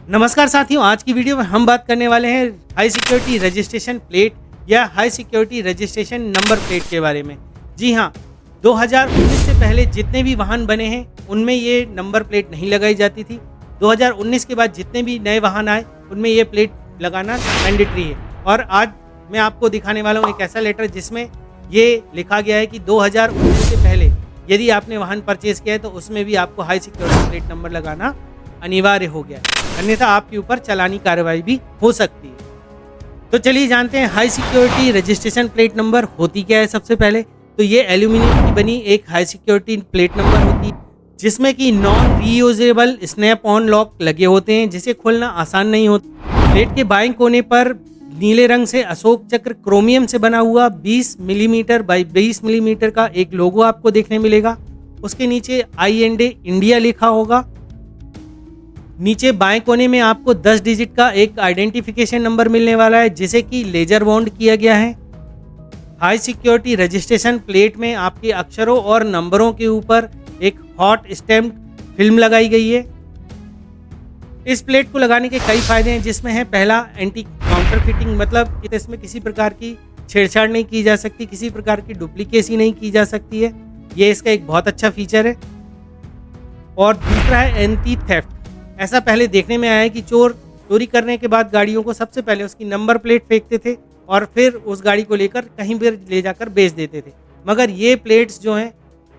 नमस्कार साथियों, आज की वीडियो में हम बात करने वाले हैं हाई सिक्योरिटी रजिस्ट्रेशन प्लेट या high security registration number plate के बारे में। जी हाँ, 2019 से पहले जितने भी वाहन बने हैं उनमें ये नंबर प्लेट नहीं लगाई जाती थी। 2019 के बाद जितने भी नए वाहन आए उनमें ये प्लेट लगाना मैंडेटरी है। और आज मैं आपको दिखाने वाला हूँ एक ऐसा लेटर जिसमें ये लिखा गया है कि 2019 से पहले यदि आपने वाहन परचेज किया है तो उसमें भी आपको हाई सिक्योरिटी प्लेट नंबर लगाना अनिवार्य हो गया है, अन्यथा आपके ऊपर चालानी कार्रवाई भी हो सकती है। तो चलिए जानते हैं high security registration plate number होती क्या है। सबसे पहले तो ये एल्यूमिनियम की बनी एक हाई सिक्योरिटी प्लेट नंबर होती है जिसमें कि non reusable snap on lock लगे होते हैं जिसे खोलना आसान नहीं होता। प्लेट के बाएं कोने पर नीले रंग से अशोक चक्र क्रोमियम से बना हुआ 20 मिलीमीटर बाई 20 मिलीमीटर का एक लोगो आपको देखने मिलेगा। उसके नीचे IND इंडिया लिखा होगा। नीचे बाएं कोने में आपको 10 डिजिट का एक आइडेंटिफिकेशन नंबर मिलने वाला है जिसे कि लेजर बाउंड किया गया है। हाई सिक्योरिटी रजिस्ट्रेशन प्लेट में आपके अक्षरों और नंबरों के ऊपर एक हॉट स्टैम्प्ड फिल्म लगाई गई है। इस प्लेट को लगाने के कई फायदे हैं जिसमें है पहला एंटी काउंटरफिटिंग, मतलब इसमें किसी प्रकार की छेड़छाड़ नहीं की जा सकती, किसी प्रकार की डुप्लीकेसी नहीं की जा सकती है। ये इसका एक बहुत अच्छा फीचर है। और दूसरा है एंटी थेफ्ट। ऐसा पहले देखने में आया है कि चोर चोरी करने के बाद गाड़ियों को सबसे पहले उसकी नंबर प्लेट फेंकते थे और फिर उस गाड़ी को लेकर कहीं भी ले जाकर बेच देते थे। मगर ये प्लेट्स जो हैं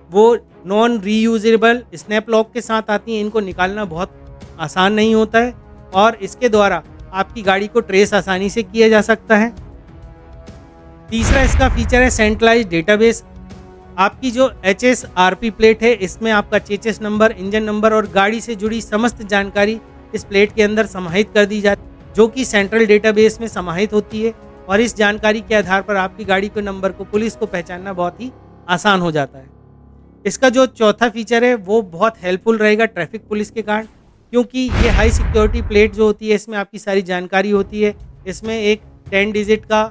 वो नॉन रीयूजेबल स्नैप लॉक के साथ आती हैं। इनको निकालना बहुत आसान नहीं होता है और इसके द्वारा आपकी गाड़ी को ट्रेस आसानी से किया जा सकता है। तीसरा इसका फीचर है सेंट्रलाइज्ड डेटाबेस। आपकी जो HSRP प्लेट है इसमें आपका चेचिस नंबर, इंजन नंबर और गाड़ी से जुड़ी समस्त जानकारी इस प्लेट के अंदर समाहित कर दी जाती है जो कि सेंट्रल डेटाबेस में समाहित होती है। और इस जानकारी के आधार पर आपकी गाड़ी के नंबर को पुलिस को पहचानना बहुत ही आसान हो जाता है। इसका जो चौथा फीचर है वो बहुत हेल्पफुल रहेगा ट्रैफिक पुलिस के कारण, क्योंकि ये हाई सिक्योरिटी प्लेट जो होती है इसमें आपकी सारी जानकारी होती है। इसमें एक 10 डिजिट का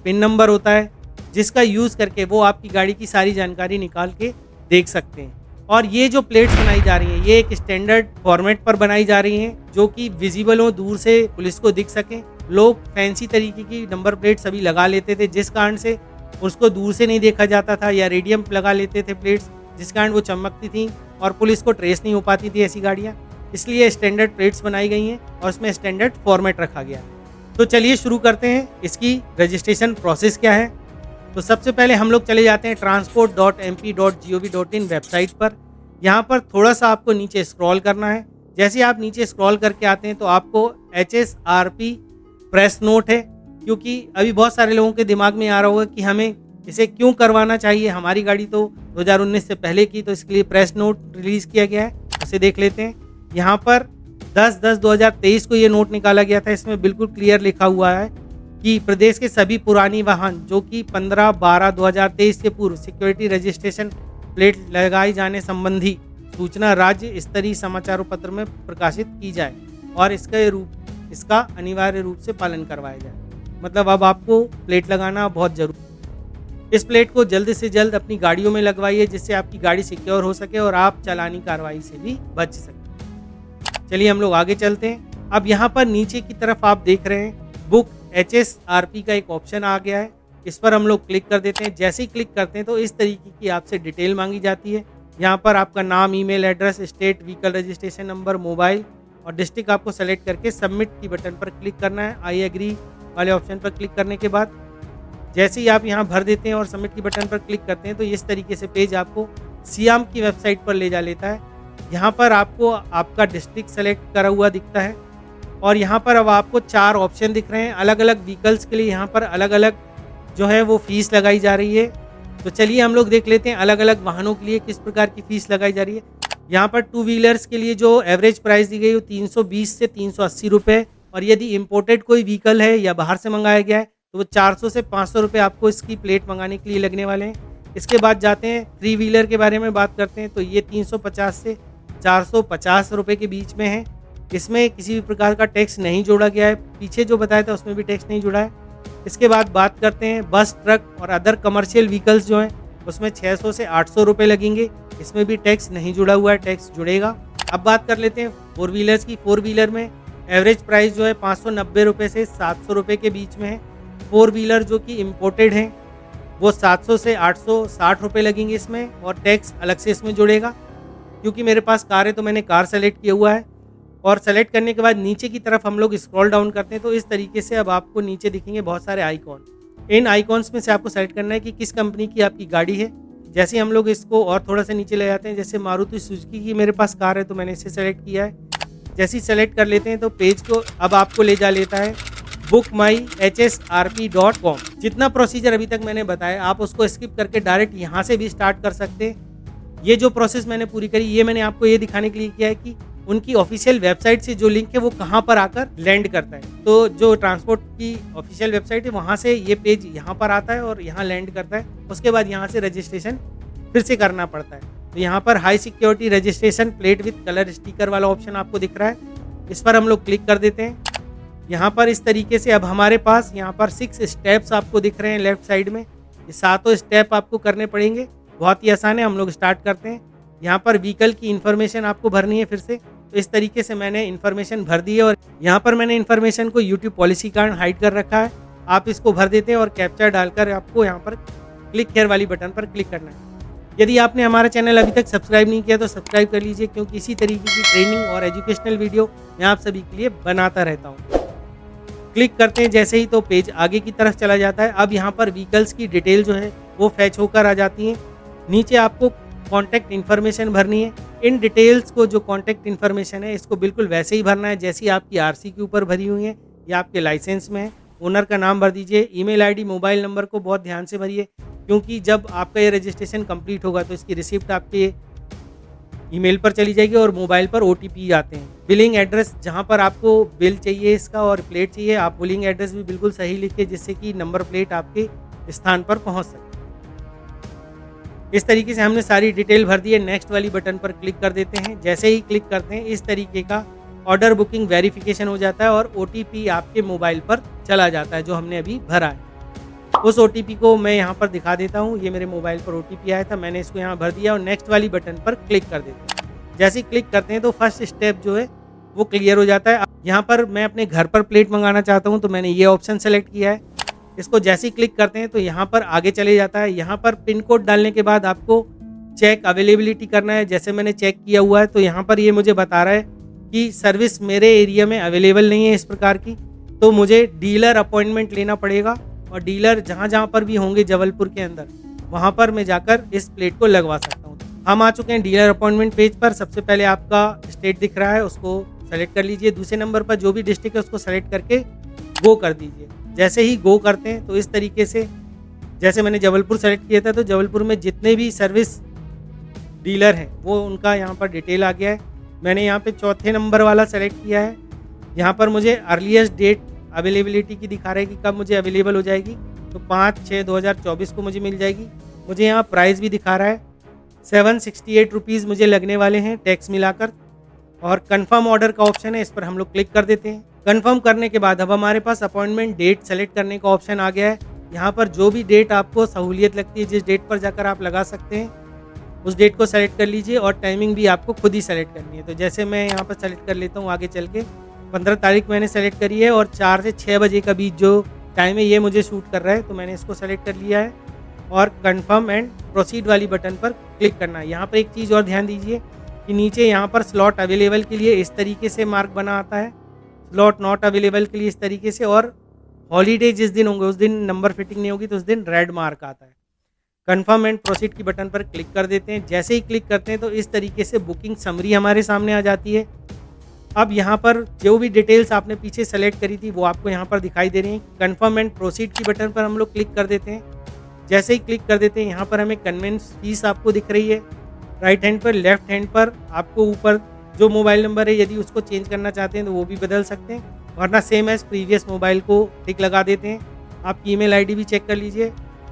पिन नंबर होता है जिसका यूज़ करके वो आपकी गाड़ी की सारी जानकारी निकाल के देख सकते हैं। और ये जो प्लेट्स बनाई जा रही हैं ये एक स्टैंडर्ड फॉर्मेट पर बनाई जा रही हैं जो कि विजिबल हो, दूर से पुलिस को दिख सकें। लोग फैंसी तरीके की नंबर प्लेट सभी लगा लेते थे जिस कारण से उसको दूर से नहीं देखा जाता था, या रेडियम लगा लेते थे प्लेट्स जिस कारण वो चमकती थी और पुलिस को ट्रेस नहीं हो पाती थी ऐसी गाड़ियाँ। इसलिए स्टैंडर्ड प्लेट्स बनाई गई हैं और उसमें स्टैंडर्ड फॉर्मेट रखा गया है। तो चलिए शुरू करते हैं इसकी रजिस्ट्रेशन प्रोसेस क्या है। तो सबसे पहले हम लोग चले जाते हैं transport.mp.gov.in वेबसाइट पर। यहाँ पर थोड़ा सा आपको नीचे स्क्रॉल करना है। जैसे आप नीचे स्क्रॉल करके आते हैं तो आपको HSRP प्रेस नोट है, क्योंकि अभी बहुत सारे लोगों के दिमाग में आ रहा होगा कि हमें इसे क्यों करवाना चाहिए, हमारी गाड़ी तो 2019 से पहले की, तो इसके लिए प्रेस नोट रिलीज़ किया गया है। उसे देख लेते हैं। यहाँ पर 10/10/2023 को ये नोट निकाला गया था। इसमें बिल्कुल क्लियर लिखा हुआ है कि प्रदेश के सभी पुरानी वाहन जो कि 15/12/2023 के पूर्व सिक्योरिटी रजिस्ट्रेशन प्लेट लगाए जाने संबंधी सूचना राज्य स्तरीय समाचारों पत्र में प्रकाशित की जाए और इसका अनिवार्य रूप से पालन करवाया जाए। मतलब अब आपको प्लेट लगाना बहुत जरूरी है। इस प्लेट को जल्द से जल्द अपनी गाड़ियों में लगवाइए जिससे आपकी गाड़ी सिक्योर हो सके और आप चालानी कार्रवाई से भी बच सकें। चलिए हम लोग आगे चलते हैं। अब यहाँ पर नीचे की तरफ आप देख रहे हैं बुक HSRP का एक ऑप्शन आ गया है। इस पर हम लोग क्लिक कर देते हैं। जैसे ही क्लिक करते हैं तो इस तरीके की आपसे डिटेल मांगी जाती है। यहाँ पर आपका नाम, email address, state, vehicle registration number, mobile और डिस्ट्रिक्ट आपको सेलेक्ट करके सबमिट की बटन पर क्लिक करना है। आई एग्री वाले ऑप्शन पर क्लिक करने के बाद जैसे ही आप यहाँ भर देते हैं और सबमिट की बटन पर क्लिक करते हैं तो इस तरीके से पेज आपको सियाम की वेबसाइट पर ले जा लेता है। यहाँ पर आपको आपका डिस्ट्रिक्ट सेलेक्ट करा हुआ दिखता है और यहाँ पर अब आपको 4 ऑप्शन दिख रहे हैं। अलग अलग व्हीकल्स के लिए यहाँ पर अलग अलग जो है वो फीस लगाई जा रही है। तो चलिए हम लोग देख लेते हैं अलग अलग वाहनों के लिए किस प्रकार की फीस लगाई जा रही है। यहाँ पर 2 व्हीलर्स के लिए जो एवरेज प्राइस दी गई है 320 से 380 रुपये, और यदि इम्पोर्टेड कोई व्हीकल है या बाहर से मंगाया गया है तो वो 400 से 500 रुपये आपको इसकी प्लेट मंगाने के लिए लगने वाले हैं। इसके बाद जाते हैं 3 व्हीलर के बारे में बात करते हैं तो ये 350 से 450 रुपये के बीच में है। इसमें किसी भी प्रकार का टैक्स नहीं जोड़ा गया है। पीछे जो बताया था उसमें भी टैक्स नहीं जुड़ा है। इसके बाद बात करते हैं बस, ट्रक और अदर कमर्शियल व्हीकल्स जो हैं उसमें 600 से 800 रुपये लगेंगे। इसमें भी टैक्स नहीं जुड़ा हुआ है, टैक्स जुड़ेगा। अब बात कर लेते हैं 4 व्हीलर्स की। 4 व्हीलर में एवरेज प्राइस जो है 590 रुपये से 700 रुपये के बीच में है। 4 व्हीलर जो कि इम्पोर्टेड हैं वो 700 से 860 रुपये लगेंगे इसमें, और टैक्स अलग से इसमें जुड़ेगा। क्योंकि मेरे पास कार है तो मैंने कार सेलेक्ट किया हुआ है। और सेलेक्ट करने के बाद नीचे की तरफ हम लोग स्क्रॉल डाउन करते हैं तो इस तरीके से अब आपको नीचे दिखेंगे बहुत सारे आइकॉन। इन आइकॉन्स में से आपको सेलेक्ट करना है कि किस कंपनी की आपकी गाड़ी है। जैसे हम लोग इसको और थोड़ा सा नीचे ले जाते हैं, जैसे मारुति सुजुकी की मेरे पास कार है तो मैंने इसे सेलेक्ट किया है। जैसे ही सेलेक्ट कर लेते हैं तो पेज को अब आपको ले जा लेता है bookmyhsrp.com। जितना प्रोसीजर अभी तक मैंने बताया आप उसको स्किप करके डायरेक्ट यहाँ से भी स्टार्ट कर सकते हैं। ये जो प्रोसेस मैंने पूरी करी ये मैंने आपको ये दिखाने के लिए किया है कि उनकी ऑफिशियल वेबसाइट से जो लिंक है वो कहाँ पर आकर लैंड करता है। तो जो ट्रांसपोर्ट की ऑफिशियल वेबसाइट है वहाँ से ये पेज यहाँ पर आता है और यहाँ लैंड करता है। उसके बाद यहाँ से रजिस्ट्रेशन फिर से करना पड़ता है। तो यहाँ पर high security registration plate with colour sticker वाला ऑप्शन आपको दिख रहा है, इस पर हम लोग क्लिक कर देते हैं। यहाँ पर इस तरीके से अब हमारे पास यहाँ पर 6 स्टेप्स आपको दिख रहे हैं लेफ्ट साइड में। ये 7 स्टेप आपको करने पड़ेंगे, बहुत ही आसान है। हम लोग स्टार्ट करते हैं। यहाँ पर व्हीकल की इन्फॉर्मेशन आपको भरनी है फिर से। तो इस तरीके से मैंने इन्फॉर्मेशन भर दी है और यहाँ पर मैंने इन्फॉर्मेशन को यूट्यूब पॉलिसी कार्ड हाइड कर रखा है। आप इसको भर देते हैं और कैप्चा डालकर आपको यहाँ पर क्लिक हियर वाली बटन पर क्लिक करना है। यदि आपने हमारा चैनल अभी तक सब्सक्राइब नहीं किया तो सब्सक्राइब कर लीजिए, क्योंकि इसी तरीके की ट्रेनिंग और एजुकेशनल वीडियो मैं आप सभी के लिए बनाता रहता हूँ। क्लिक करते हैं जैसे ही तो पेज आगे की तरफ चला जाता है। अब यहाँ पर व्हीकल्स की डिटेल जो है वो फैच होकर आ जाती है। नीचे आपको कॉन्टैक्ट इन्फॉर्मेशन भरनी है। इन डिटेल्स को जो कॉन्टैक्ट इन्फॉर्मेशन है इसको बिल्कुल वैसे ही भरना है जैसी आपकी आरसी के ऊपर भरी हुई है या आपके लाइसेंस में है। ओनर का नाम भर दीजिए। ईमेल आईडी मोबाइल नंबर को बहुत ध्यान से भरिए, क्योंकि जब आपका ये रजिस्ट्रेशन कंप्लीट होगा तो इसकी रिसिप्ट आपके ईमेल पर चली जाएगी और मोबाइल पर OTP आते हैं। बिलिंग एड्रेस, जहां पर आपको बिल चाहिए इसका और प्लेट चाहिए, आप बिलिंग एड्रेस भी बिल्कुल सही लिखिए जिससे कि नंबर प्लेट आपके स्थान पर पहुंच सके। इस तरीके से हमने सारी डिटेल भर दी है। नेक्स्ट वाली बटन पर क्लिक कर देते हैं। जैसे ही क्लिक करते हैं इस तरीके का ऑर्डर बुकिंग वेरिफिकेशन हो जाता है और OTP आपके मोबाइल पर चला जाता है जो हमने अभी भरा है। उस OTP को मैं यहाँ पर दिखा देता हूँ। ये मेरे मोबाइल पर OTP आया था, मैंने इसको यहाँ भर दिया और नेक्स्ट वाली बटन पर क्लिक कर देते हैं। जैसे ही क्लिक करते हैं तो फर्स्ट स्टेप जो है वो क्लियर हो जाता है। यहाँ पर मैं अपने घर पर प्लेट मंगाना चाहता हूँ तो मैंने ये ऑप्शन सेलेक्ट किया है। इसको जैसे ही क्लिक करते हैं तो यहाँ पर आगे चले जाता है। यहाँ पर पिन कोड डालने के बाद आपको चेक अवेलेबिलिटी करना है। जैसे मैंने चेक किया हुआ है तो यहाँ पर ये मुझे बता रहा है कि सर्विस मेरे एरिया में अवेलेबल नहीं है इस प्रकार की, तो मुझे डीलर अपॉइंटमेंट लेना पड़ेगा। और डीलर जहाँ पर भी होंगे जबलपुर के अंदर वहाँ पर मैं जाकर इस प्लेट को लगवा सकता हूँ। हम आ चुके हैं डीलर अपॉइंटमेंट पेज पर। सबसे पहले आपका स्टेट दिख रहा है, उसको सेलेक्ट कर लीजिए। दूसरे नंबर पर जो भी डिस्ट्रिक्ट है उसको सेलेक्ट करके गो कर दीजिए। जैसे ही गो करते हैं तो इस तरीके से, जैसे मैंने जबलपुर सेलेक्ट किया था तो जबलपुर में जितने भी सर्विस डीलर हैं वो उनका यहाँ पर डिटेल आ गया है। मैंने यहाँ पे चौथे नंबर वाला सेलेक्ट किया है। यहाँ पर मुझे अर्लीस्ट डेट अवेलेबिलिटी की दिखा रहा है कि कब मुझे अवेलेबल हो जाएगी, तो 5/6/2024 को मुझे मिल जाएगी। मुझे यहाँ प्राइस भी दिखा रहा है 768 रुपीज़ मुझे लगने वाले हैं टैक्स मिलाकर। और कंफर्म ऑर्डर का ऑप्शन है, इस पर हम लोग क्लिक कर देते हैं। कंफर्म करने के बाद अब हमारे पास अपॉइंटमेंट डेट सेलेक्ट करने का ऑप्शन आ गया है। यहाँ पर जो भी डेट आपको सहूलियत लगती है, जिस डेट पर जाकर आप लगा सकते हैं उस डेट को सेलेक्ट कर लीजिए और टाइमिंग भी आपको खुद ही सेलेक्ट करनी है। तो जैसे मैं यहाँ पर सेलेक्ट कर लेता हूँ आगे चल के 15 तारीख मैंने सेलेक्ट करी है और 4 से 6 बजे का बीच जो टाइम है ये मुझे शूट कर रहा है, तो मैंने इसको सेलेक्ट कर लिया है और कंफर्म एंड प्रोसीड वाली बटन पर क्लिक करना है। यहाँ पर एक चीज़ और ध्यान दीजिए कि नीचे यहाँ पर स्लॉट अवेलेबल के लिए इस तरीके से मार्क बना आता है, स्लॉट नॉट अवेलेबल के लिए इस तरीके से, और हॉलीडे जिस दिन होंगे उस दिन नंबर फिटिंग नहीं होगी तो उस दिन रेड मार्क आता है। कंफर्म एंड प्रोसीड की बटन पर क्लिक कर देते हैं। जैसे ही क्लिक करते हैं तो इस तरीके से बुकिंग समरी हमारे सामने आ जाती है। अब यहाँ पर जो भी डिटेल्स आपने पीछे सेलेक्ट करी थी वो आपको यहाँ पर दिखाई दे रही हैं। कंफर्म एंड प्रोसीड की बटन पर हम लोग क्लिक कर देते हैं। जैसे ही क्लिक कर देते हैं यहाँ पर हमें कन्वेंस फीस आपको दिख रही है राइट हैंड पर। लेफ्ट हैंड पर आपको ऊपर जो मोबाइल नंबर है यदि उसको चेंज करना चाहते हैं तो वो भी बदल सकते हैं, वरना सेम एज प्रीवियस मोबाइल को टिक लगा देते हैं। आपकी ईमेल आईडी भी चेक कर लीजिए।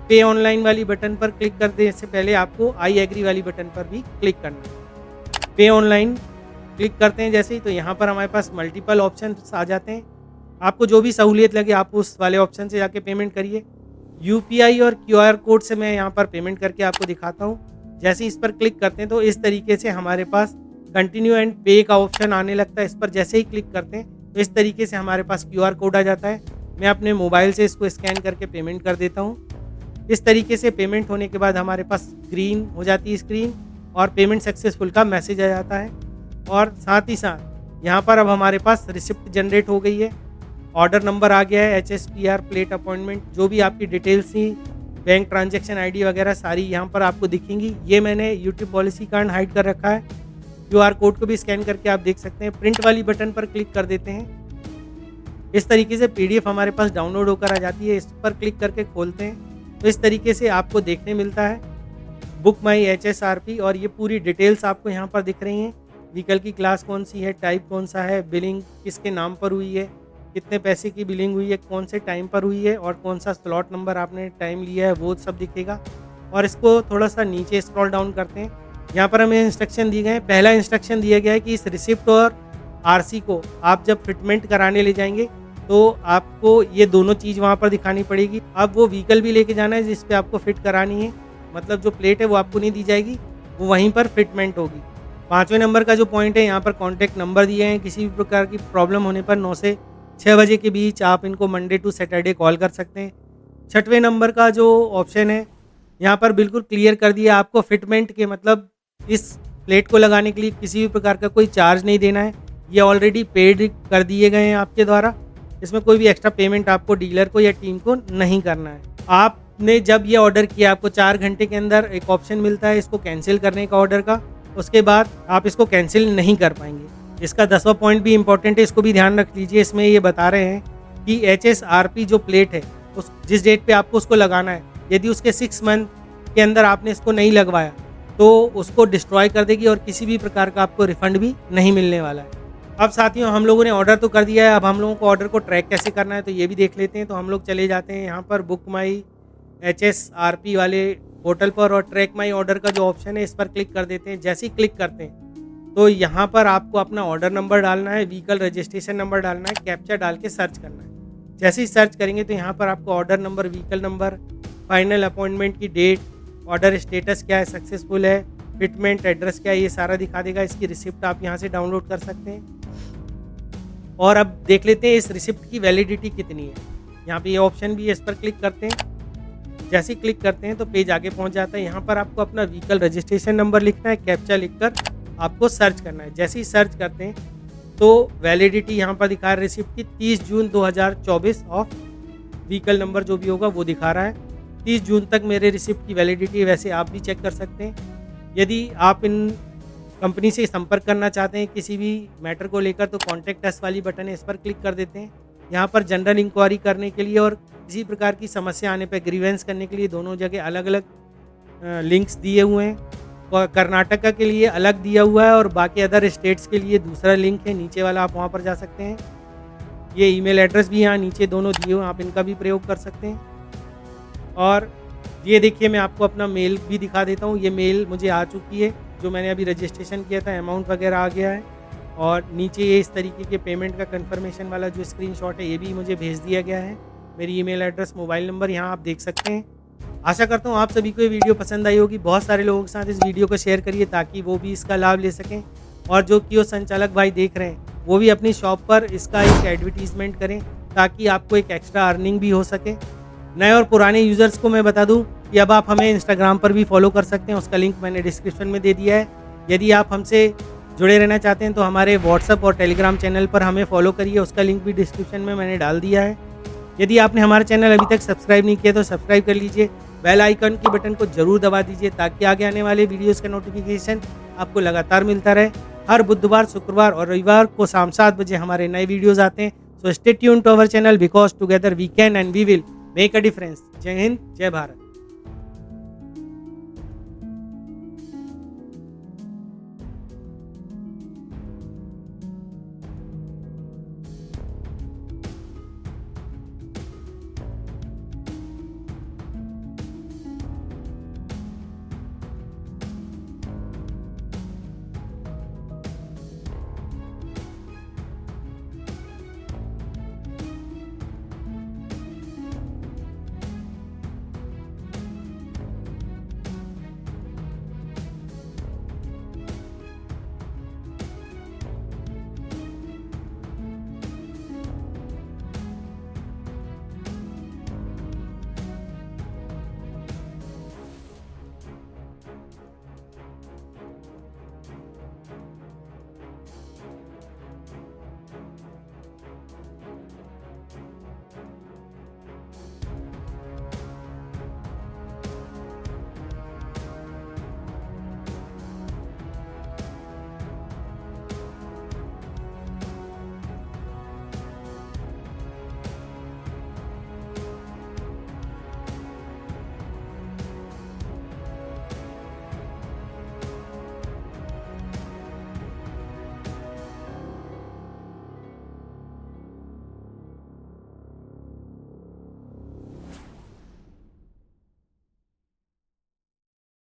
पे ऑनलाइन वाली बटन पर क्लिक करने से पहले आपको आई एग्री वाली बटन पर भी क्लिक करना है। पे ऑनलाइन क्लिक करते हैं जैसे ही, तो यहाँ पर हमारे पास मल्टीपल ऑप्शन आ जाते हैं। आपको जो भी सहूलियत लगे आप उस वाले ऑप्शन से जाके पेमेंट करिए। UPI और QR कोड से मैं यहाँ पर पेमेंट करके आपको दिखाता हूँ। जैसे इस पर क्लिक करते हैं तो इस तरीके से हमारे पास कंटिन्यू एंड पे का ऑप्शन आने लगता है। इस पर जैसे ही क्लिक करते हैं तो इस तरीके से हमारे पास QR कोड आ जाता है। मैं अपने मोबाइल से इसको स्कैन करके पेमेंट कर देता हूँ। इस तरीके से पेमेंट होने के बाद हमारे पास ग्रीन हो जाती है स्क्रीन और पेमेंट सक्सेसफुल का मैसेज आ जाता है। और साथ ही साथ यहाँ पर अब हमारे पास रिसिप्ट जनरेट हो गई है, ऑर्डर नंबर आ गया है, HSPR प्लेट अपॉइंटमेंट, जो भी आपकी डिटेल्स थी, बैंक ट्रांजैक्शन ID वगैरह सारी यहाँ पर आपको दिखेंगी। ये मैंने यूट्यूब पॉलिसी कार्ड हाइड कर रखा है। QR कोड को भी स्कैन करके आप देख सकते हैं। प्रिंट वाली बटन पर क्लिक कर देते हैं। इस तरीके से PDF हमारे पास डाउनलोड होकर आ जाती है। इस पर क्लिक करके खोलते हैं तो इस तरीके से आपको देखने मिलता है बुक माई HSRP और ये पूरी डिटेल्स आपको यहाँ पर दिख रही हैं। व्हीकल की क्लास कौन सी है, टाइप कौन सा है, बिलिंग किसके नाम पर हुई है, कितने पैसे की बिलिंग हुई है, कौन से टाइम पर हुई है और कौन सा स्लॉट नंबर आपने टाइम लिया है, वो सब दिखेगा। और इसको थोड़ा सा नीचे स्क्रॉल डाउन करते हैं। यहाँ पर हमें इंस्ट्रक्शन दिए गए हैं। पहला इंस्ट्रक्शन दिया गया है कि इस रिसिप्ट और RC को आप जब फिटमेंट कराने ले जाएंगे तो आपको ये दोनों चीज़ वहाँ पर दिखानी पड़ेगी। अब वो व्हीकल भी लेके जाना है जिस पे आपको फिट करानी है, मतलब जो प्लेट है वो आपको नहीं दी जाएगी, वो वहीं पर फिटमेंट होगी। 5वें नंबर का जो पॉइंट है, यहाँ पर कॉन्टैक्ट नंबर दिए हैं। किसी भी प्रकार की प्रॉब्लम होने पर 9 से 6 बजे के बीच आप इनको मंडे टू सैटरडे कॉल कर सकते हैं। 6वें नंबर का जो ऑप्शन है, यहाँ पर बिल्कुल क्लियर कर दिया आपको फिटमेंट के, मतलब इस प्लेट को लगाने के लिए किसी भी प्रकार का कोई चार्ज नहीं देना है। ये ऑलरेडी पेड कर दिए गए हैं आपके द्वारा। इसमें कोई भी एक्स्ट्रा पेमेंट आपको डीलर को या टीम को नहीं करना है। आपने जब ये ऑर्डर किया, आपको 4 घंटे के अंदर एक ऑप्शन मिलता है इसको कैंसिल करने का ऑर्डर का। उसके बाद आप इसको कैंसिल नहीं कर पाएंगे। इसका 10वां पॉइंट भी इंपॉर्टेंट है, इसको भी ध्यान रख लीजिए। इसमें ये बता रहे हैं कि HSRP जो प्लेट है उस जिस डेट पे आपको उसको लगाना है, यदि उसके 6 मंथ के अंदर आपने इसको नहीं लगवाया तो उसको डिस्ट्रॉय कर देगी और किसी भी प्रकार का आपको रिफंड भी नहीं मिलने वाला है। अब साथियों, हम लोगों ने ऑर्डर तो कर दिया है, अब हम लोगों को ऑर्डर को ट्रैक कैसे करना है तो ये भी देख लेते हैं। तो हम लोग चले जाते हैं यहाँ पर बुक माई HSRP वाले पोर्टल पर और ट्रैक माई ऑर्डर का जो ऑप्शन है इस पर क्लिक कर देते हैं। जैसे ही क्लिक करते हैं तो यहाँ पर आपको अपना ऑर्डर नंबर डालना है, व्हीकल रजिस्ट्रेशन नंबर डालना है, कैप्चा डाल के सर्च करना है। जैसे ही सर्च करेंगे तो यहाँ पर आपको order number, vehicle number, final appointment की डेट, ऑर्डर स्टेटस क्या है, सक्सेसफुल है, फिटमेंट एड्रेस क्या है, ये सारा दिखा देगा। इसकी रिसिप्ट आप यहाँ से डाउनलोड कर सकते हैं। और अब देख लेते हैं इस रिसिप्ट की वैलिडिटी कितनी है। यहाँ पे ये ऑप्शन भी है, इस पर क्लिक करते हैं। जैसे ही क्लिक करते हैं तो पेज आगे पहुँच जाता है। यहाँ पर आपको अपना व्हीकल रजिस्ट्रेशन नंबर लिखना है, कैप्चा लिखकर आपको सर्च करना है। जैसे ही सर्च करते हैं तो वैलिडिटी यहाँ पर दिखा रहा है रिसिप्ट की 30 जून 2024 ऑफ व्हीकल नंबर जो भी होगा वो दिखा रहा है। 30 जून तक मेरे रिसिप्ट की वैलिडिटी है, वैसे आप भी चेक कर सकते हैं। यदि आप इन कंपनी से संपर्क करना चाहते हैं किसी भी मैटर को लेकर तो कॉन्टैक्ट अस वाली बटन है, इस पर क्लिक कर देते हैं। यहाँ पर जनरल इंक्वायरी करने के लिए और किसी प्रकार की समस्या आने पर ग्रीवेंस करने के लिए दोनों जगह अलग अलग लिंक्स दिए हुए हैं। और कर्नाटका के लिए अलग दिया हुआ है और बाकी अदर स्टेट्स के लिए दूसरा लिंक है, नीचे वाला आप वहाँ पर जा सकते हैं। ये ईमेल एड्रेस भी यहाँ नीचे दोनों दिए हुए हैं, आप इनका भी प्रयोग कर सकते हैं। और ये देखिए, मैं आपको अपना मेल भी दिखा देता हूँ। ये मेल मुझे आ चुकी है, जो मैंने अभी रजिस्ट्रेशन किया था, अमाउंट वगैरह आ गया है। और नीचे ये इस तरीके के पेमेंट का कंफर्मेशन वाला जो स्क्रीनशॉट है ये भी मुझे भेज दिया गया है। मेरी ईमेल एड्रेस, मोबाइल नंबर यहाँ आप देख सकते हैं। आशा करता हूँ आप सभी को ये वीडियो पसंद आई होगी। बहुत सारे लोगों के साथ इस वीडियो को शेयर करिए ताकि वो भी इसका लाभ ले सकें। और जो कियोस्क संचालक भाई देख रहे हैं वो भी अपनी शॉप पर इसका एक एडवर्टीजमेंट करें ताकि आपको एक एक्स्ट्रा अर्निंग भी हो सके। नए और पुराने यूज़र्स को मैं बता दूं कि अब आप हमें इंस्टाग्राम पर भी फॉलो कर सकते हैं, उसका लिंक मैंने डिस्क्रिप्शन में दे दिया है। यदि आप हमसे जुड़े रहना चाहते हैं तो हमारे व्हाट्सएप और टेलीग्राम चैनल पर हमें फॉलो करिए, उसका लिंक भी डिस्क्रिप्शन में मैंने डाल दिया है। यदि आपने हमारा चैनल अभी तक सब्सक्राइब नहीं किया तो सब्सक्राइब कर लीजिए, बेल आइकन की बटन को जरूर दबा दीजिए ताकि आगे आने वाले वीडियोज़ का नोटिफिकेशन आपको लगातार मिलता रहे। हर बुधवार, शुक्रवार और रविवार को शाम 7 बजे हमारे नए वीडियोज़ आते हैं। So stay tuned to our channel because together we can and we will make a difference. जय हिंद, जय भारत।